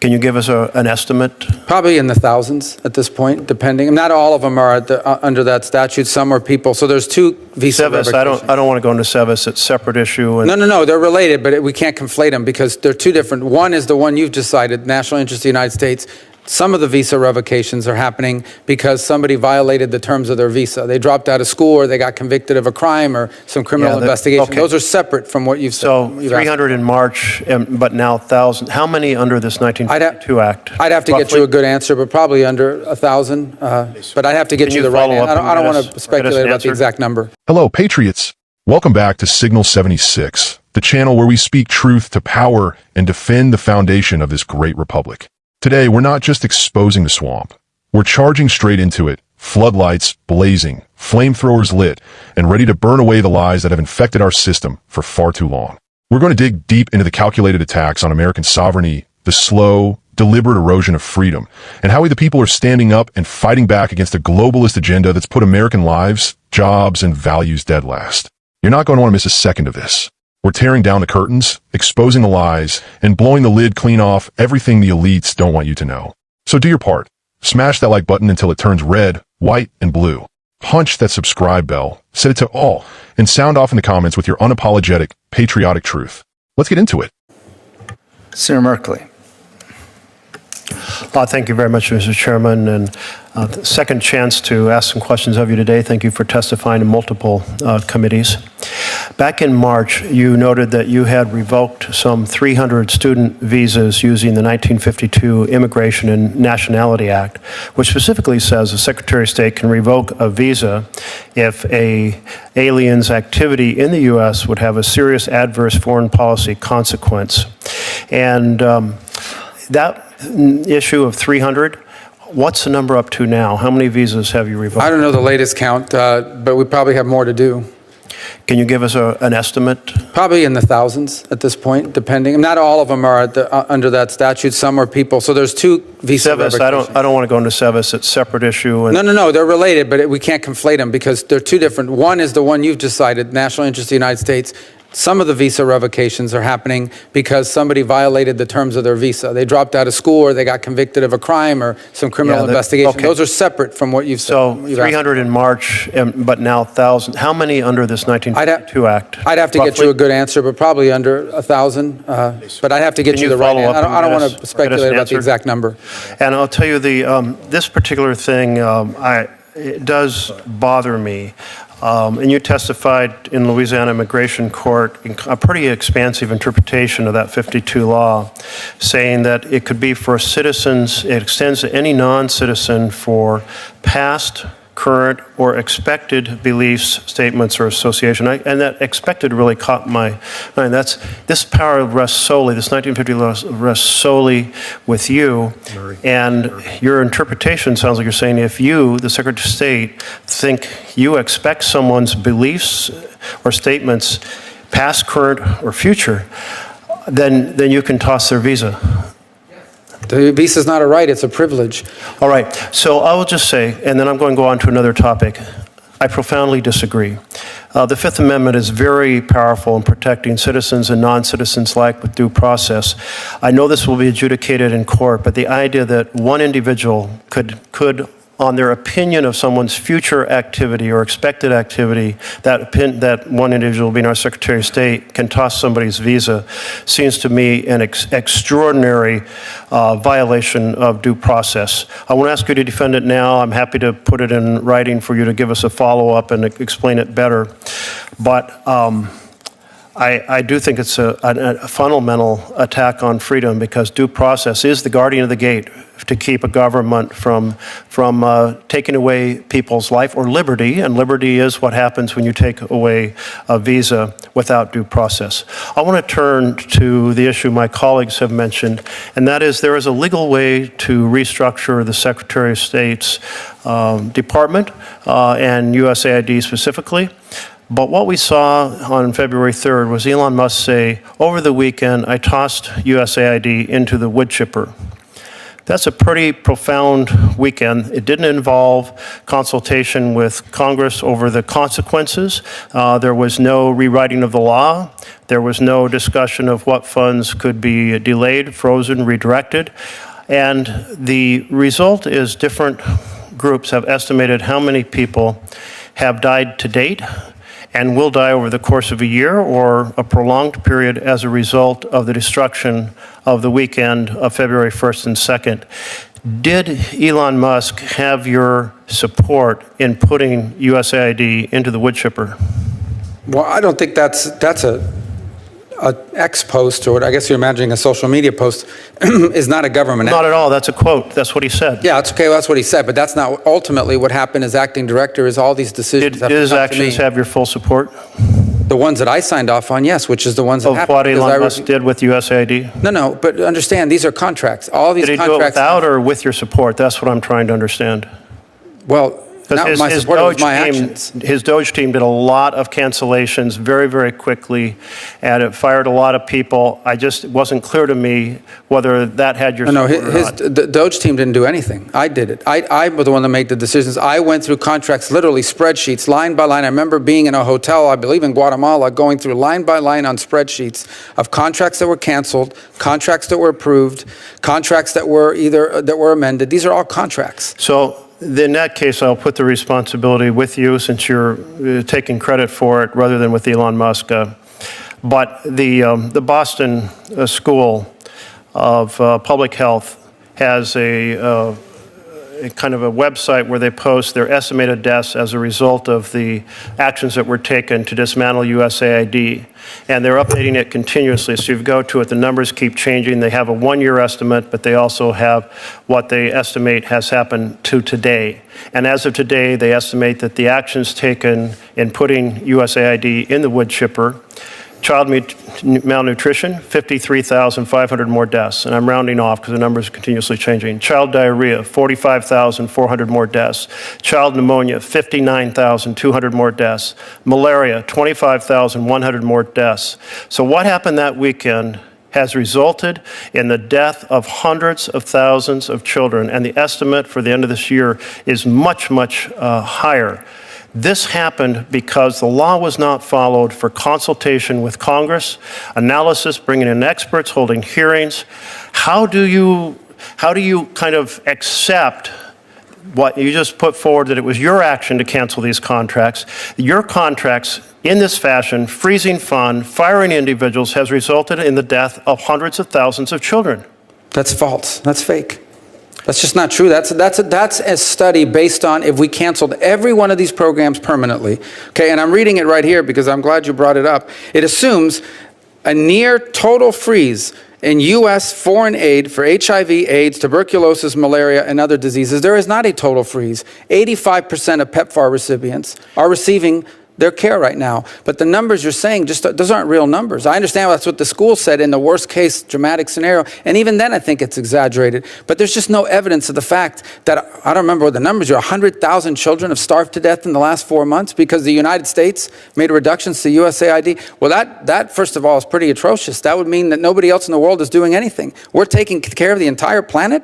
Can you give us an estimate? Probably in the thousands at this point, depending. Not all of them are at under that statute. Some are people. So there's two visa SEVIS, I don't want to go into SEVIS. It's a separate issue. No. They're related, but we can't conflate them because they're two different. One is the one you've decided, national interest of the United States. Some of the visa revocations are happening because somebody violated the terms of their visa. They dropped out of school or they got convicted of a crime or some criminal investigation. Okay. Those are separate from what you've said. So 300 in March, but now 1,000. How many under this 1952 Act? I'd have to get you a good answer, but probably under 1,000. But I'd have to get you the right answer. I don't want to speculate about the exact number. Hello, Patriots. Welcome back to SIGNAL76, the channel where we speak truth to power and defend the foundation of this great republic. Today, we're not just exposing the swamp. We're charging straight into it, floodlights blazing, flamethrowers lit, and ready to burn away the lies that have infected our system for far too long. We're going to dig deep into the calculated attacks on American sovereignty, the slow, deliberate erosion of freedom, and how we the people are standing up and fighting back against a globalist agenda that's put American lives, jobs, and values dead last. You're not going to want to miss a second of this. We're tearing down the curtains, exposing the lies, and blowing the lid clean off everything the elites don't want you to know. So do your part. Smash that like button until it turns red, white, and blue. Punch that subscribe bell, set it to all, and sound off in the comments with your unapologetic, patriotic truth. Let's get into it. Senator Merkley. Thank you very much, Mr. Chairman, and second chance to ask some questions of you today. Thank you for testifying in multiple committees. Back in March, you noted that you had revoked some 300 student visas using the 1952 Immigration and Nationality Act, which specifically says the Secretary of State can revoke a visa if an alien's activity in the U.S. would have a serious adverse foreign policy consequence. And that issue of 300, what's the number up to now? How many visas have you revoked? I don't know the latest count, but we probably have more to do. Can you give us an estimate? Probably in the thousands at this point, depending. Not all of them are at under that statute. Some are people. So there's two visa SEVIS, I don't want to go into SEVIS. It's a separate issue. No. They're related, but we can't conflate them because they're two different. One is the one you've decided, national interest of the United States. Some of the visa revocations are happening because somebody violated the terms of their visa. They dropped out of school or they got convicted of a crime or some criminal investigation. Okay. Those are separate from what you've said. So 300 in March, but now 1,000. How many under this 1952 Act? I'd have to get you a good answer, but probably under 1,000. But I'd have to get you the right answer. I don't want to speculate about the exact number. And I'll tell you, this particular thing, it does bother me. And you testified in Louisiana Immigration Court in a pretty expansive interpretation of that 52 law, saying that it could be for citizens, it extends to any non-citizen for past, current, or expected beliefs, statements, or association. And that expected really caught my mind. This power rests solely, this 1950 law rests solely with you. And your interpretation sounds like you're saying if you, the Secretary of State, think you expect someone's beliefs or statements, past, current, or future, then you can toss their visa. The visa is not a right, it's a privilege. All right, so I will just say, and then I'm going to go on to another topic. I profoundly disagree. The Fifth Amendment is very powerful in protecting citizens and non-citizens alike with due process. I know this will be adjudicated in court, but the idea that one individual could on their opinion of someone's future activity or expected activity, that one individual, being our Secretary of State, can toss somebody's visa, seems to me an extraordinary violation of due process. I won't ask you to defend it now. I'm happy to put it in writing for you to give us a follow-up and explain it better. But I do think it's a fundamental attack on freedom because due process is the guardian of the gate to keep a government from taking away people's life or liberty, and liberty is what happens when you take away a visa without due process. I want to turn to the issue my colleagues have mentioned, and that is there is a legal way to restructure the Secretary of State's department and USAID specifically. But what we saw on February 3rd was Elon Musk say, over the weekend, I tossed USAID into the wood chipper. That's a pretty profound weekend. It didn't involve consultation with Congress over the consequences. There was no rewriting of the law. There was no discussion of what funds could be delayed, frozen, redirected. And the result is different groups have estimated how many people have died to date and will die over the course of a year or a prolonged period as a result of the destruction of the weekend of February 1st and 2nd. Did Elon Musk have your support in putting USAID into the wood chipper? Well, I don't think that's a X post, or I guess you're imagining a social media post, is not a government. Not at all. That's a quote. That's what he said. Yeah, it's okay. Well, that's what he said, but that's not ultimately what happened as acting director. Is all these decisions. Did his actions have your full support? The ones that I signed off on, yes, which is the ones that happened. Of what Elon Musk did with USAID? No, but understand, these are contracts. All these contracts. Did he do it without or with your support? That's what I'm trying to understand. Well, not my support, it was my actions. His Doge team did a lot of cancellations very, very quickly, and it fired a lot of people. It wasn't clear to me whether that had your support or not. The Doge team didn't do anything. I did it. I was the one that made the decisions. I went through contracts, literally spreadsheets, line by line. I remember being in a hotel, I believe in Guatemala, going through line by line on spreadsheets of contracts that were canceled, contracts that were approved, contracts that were amended. These are all contracts. So in that case, I'll put the responsibility with you since you're taking credit for it rather than with Elon Musk. But the Boston School of Public Health has a kind of a website where they post their estimated deaths as a result of the actions that were taken to dismantle USAID. And they're updating it continuously. So you go to it, the numbers keep changing. They have a one-year estimate, but they also have what they estimate has happened to today. And as of today, they estimate that the actions taken in putting USAID in the wood chipper, child malnutrition, 53,500 more deaths. And I'm rounding off because the numbers are continuously changing. Child diarrhea, 45,400 more deaths. Child pneumonia, 59,200 more deaths. Malaria, 25,100 more deaths. So what happened that weekend has resulted in the death of hundreds of thousands of children. And the estimate for the end of this year is much, much higher. This happened because the law was not followed for consultation with Congress, analysis, bringing in experts, holding hearings. How do you kind of accept what you just put forward, that it was your action to cancel these contracts? Your contracts in this fashion, freezing fund, firing individuals, has resulted in the death of hundreds of thousands of children. That's false. That's fake. That's just not true. That's a study based on if we canceled every one of these programs permanently. Okay, and I'm reading it right here because I'm glad you brought it up. It assumes a near total freeze in U.S. foreign aid for HIV, AIDS, tuberculosis, malaria, and other diseases. There is not a total freeze. 85% of PEPFAR recipients are receiving their care right now. But the numbers you're saying, those aren't real numbers. I understand that's what the school said in the worst case dramatic scenario. And even then, I think it's exaggerated. But there's just no evidence of the fact that, I don't remember what the numbers are, 100,000 children have starved to death in the last 4 months because the United States made reductions to USAID. Well, that first of all, is pretty atrocious. That would mean that nobody else in the world is doing anything. We're taking care of the entire planet?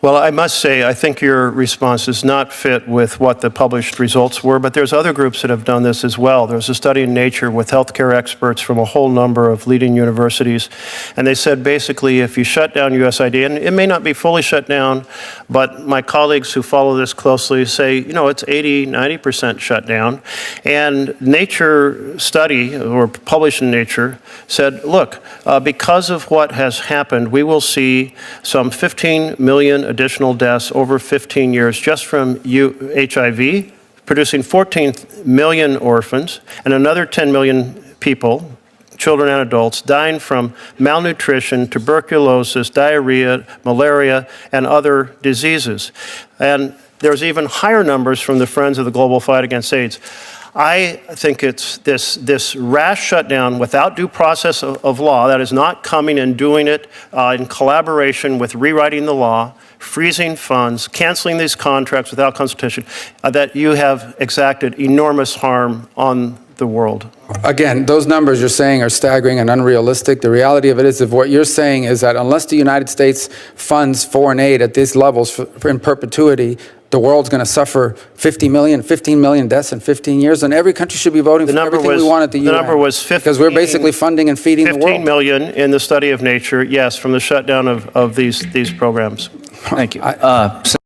Well, I must say, I think your response does not fit with what the published results were, but there's other groups that have done this as well. There's a study in Nature with healthcare experts from a whole number of leading universities, and they said basically if you shut down USAID, and it may not be fully shut down, but my colleagues who follow this closely say, it's 80, 90% shut down. And Nature study, or published in Nature, said, look, because of what has happened, we will see some 15 million additional deaths over 15 years just from HIV, producing 14 million orphans, and another 10 million people, children and adults, dying from malnutrition, tuberculosis, diarrhea, malaria, and other diseases. And there's even higher numbers from the Friends of the Global Fight Against AIDS. I think it's this rash shutdown without due process of law, that is not coming and doing it in collaboration with rewriting the law, freezing funds, canceling these contracts without consultation, that you have exacted enormous harm on the world. Again, those numbers you're saying are staggering and unrealistic. The reality of it is, if what you're saying is that unless the United States funds foreign aid at these levels in perpetuity, the world's going to suffer 15 million deaths in 15 years, and every country should be voting for everything we want at the UN. The number was 15, because we're basically funding and feeding the world. 15 million in the study of nature, yes, from the shutdown of these programs. Thank you.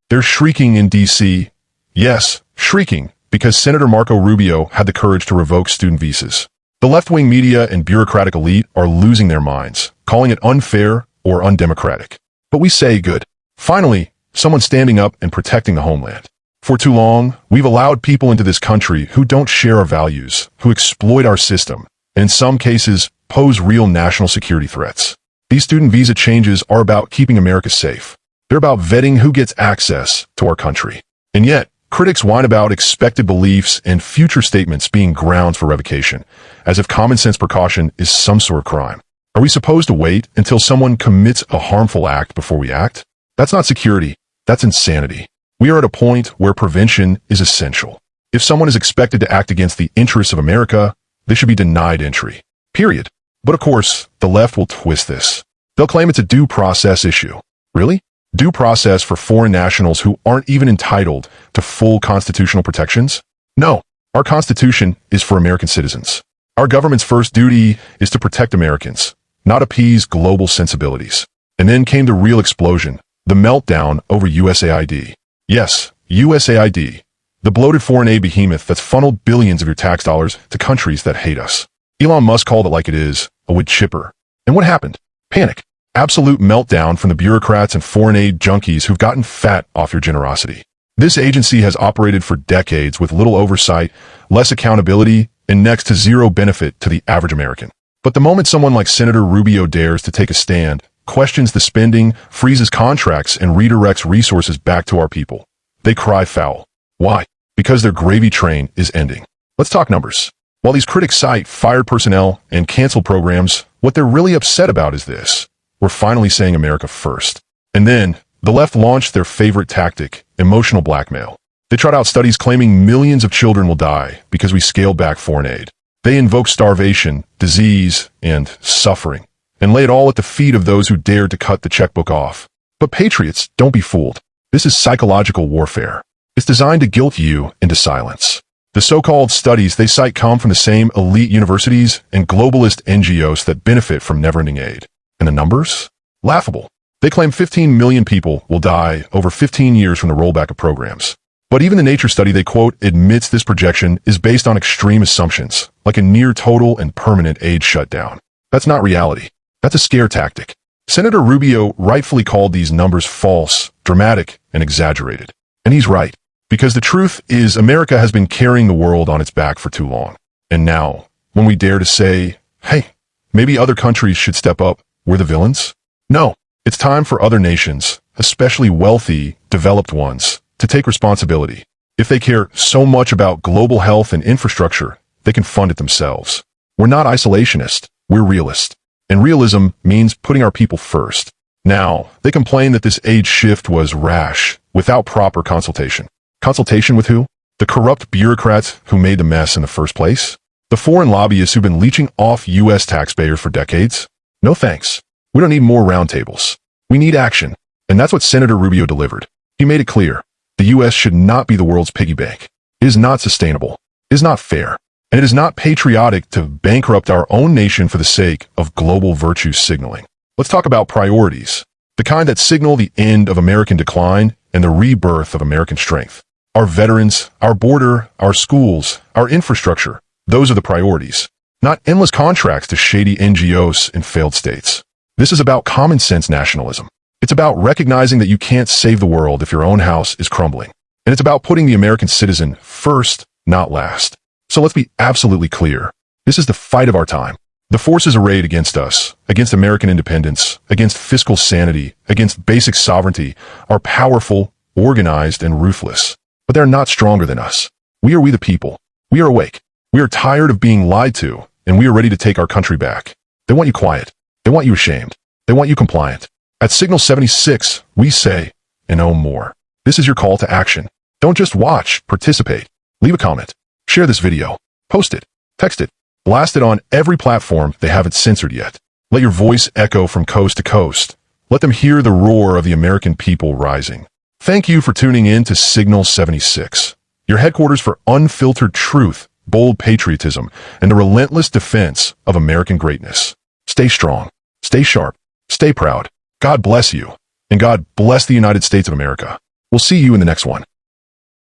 They're shrieking in D.C. Yes, shrieking, because Senator Marco Rubio had the courage to revoke student visas. The left-wing media and bureaucratic elite are losing their minds, calling it unfair or undemocratic. But we say good. Finally, someone standing up and protecting the homeland. For too long, we've allowed people into this country who don't share our values, who exploit our system, and in some cases, pose real national security threats. These student visa changes are about keeping America safe. They're about vetting who gets access to our country. And yet, critics whine about expected beliefs and future statements being grounds for revocation, as if common sense precaution is some sort of crime. Are we supposed to wait until someone commits a harmful act before we act? That's not security. That's insanity. We are at a point where prevention is essential. If someone is expected to act against the interests of America, they should be denied entry. Period. But of course, the left will twist this. They'll claim it's a due process issue. Really? Due process for foreign nationals who aren't even entitled to full constitutional protections? No. Our Constitution is for American citizens. Our government's first duty is to protect Americans, not appease global sensibilities. And then came the real explosion. The meltdown over USAID. Yes, USAID, the bloated foreign aid behemoth that's funneled billions of your tax dollars to countries that hate us. Elon Musk called it like it is, a wood chipper. And what happened? Panic. Absolute meltdown from the bureaucrats and foreign aid junkies who've gotten fat off your generosity. This agency has operated for decades with little oversight, less accountability, and next to zero benefit to the average American. But the moment someone like Senator Rubio dares to take a stand, questions the spending, freezes contracts, and redirects resources back to our people, they cry foul. Why? Because their gravy train is ending. Let's talk numbers. While these critics cite fired personnel and canceled programs, what they're really upset about is this. We're finally saying America first. And then, the left launched their favorite tactic, emotional blackmail. They trot out studies claiming millions of children will die because we scaled back foreign aid. They invoke starvation, disease, and suffering, and lay it all at the feet of those who dared to cut the checkbook off. But patriots, don't be fooled. This is psychological warfare. It's designed to guilt you into silence. The so-called studies they cite come from the same elite universities and globalist NGOs that benefit from never-ending aid. And the numbers? Laughable. They claim 15 million people will die over 15 years from the rollback of programs. But even the Nature study they quote admits this projection is based on extreme assumptions, like a near total and permanent aid shutdown. That's not reality. That's a scare tactic. Senator Rubio rightfully called these numbers false, dramatic, and exaggerated. And he's right. Because the truth is America has been carrying the world on its back for too long. And now, when we dare to say, hey, maybe other countries should step up, we're the villains? No, it's time for other nations, especially wealthy, developed ones, to take responsibility. If they care so much about global health and infrastructure, they can fund it themselves. We're not isolationist, we're realist. And realism means putting our people first. Now, they complain that this aid shift was rash, without proper consultation. Consultation with who? The corrupt bureaucrats who made the mess in the first place? The foreign lobbyists who've been leeching off U.S. taxpayers for decades? No thanks. We don't need more roundtables. We need action. And that's what Senator Rubio delivered. He made it clear. The U.S. should not be the world's piggy bank. It is not sustainable. It is not fair. And it is not patriotic to bankrupt our own nation for the sake of global virtue signaling. Let's talk about priorities. The kind that signal the end of American decline and the rebirth of American strength. Our veterans, our border, our schools, our infrastructure. Those are the priorities. Not endless contracts to shady NGOs in failed states. This is about common sense nationalism. It's about recognizing that you can't save the world if your own house is crumbling. And it's about putting the American citizen first, not last. So let's be absolutely clear. This is the fight of our time. The forces arrayed against us, against American independence, against fiscal sanity, against basic sovereignty, are powerful, organized, and ruthless. But they're not stronger than us. We the people. We are awake. We are tired of being lied to, and we are ready to take our country back. They want you quiet. They want you ashamed. They want you compliant. At Signal76, we say, and no more. This is your call to action. Don't just watch, participate. Leave a comment. Share this video. Post it. Text it. Blast it on every platform they haven't censored yet. Let your voice echo from coast to coast. Let them hear the roar of the American people rising. Thank you for tuning in to Signal 76, your headquarters for unfiltered truth, bold patriotism, and the relentless defense of American greatness. Stay strong, stay sharp, stay proud. God bless you, and God bless the United States of America. We'll see you in the next one.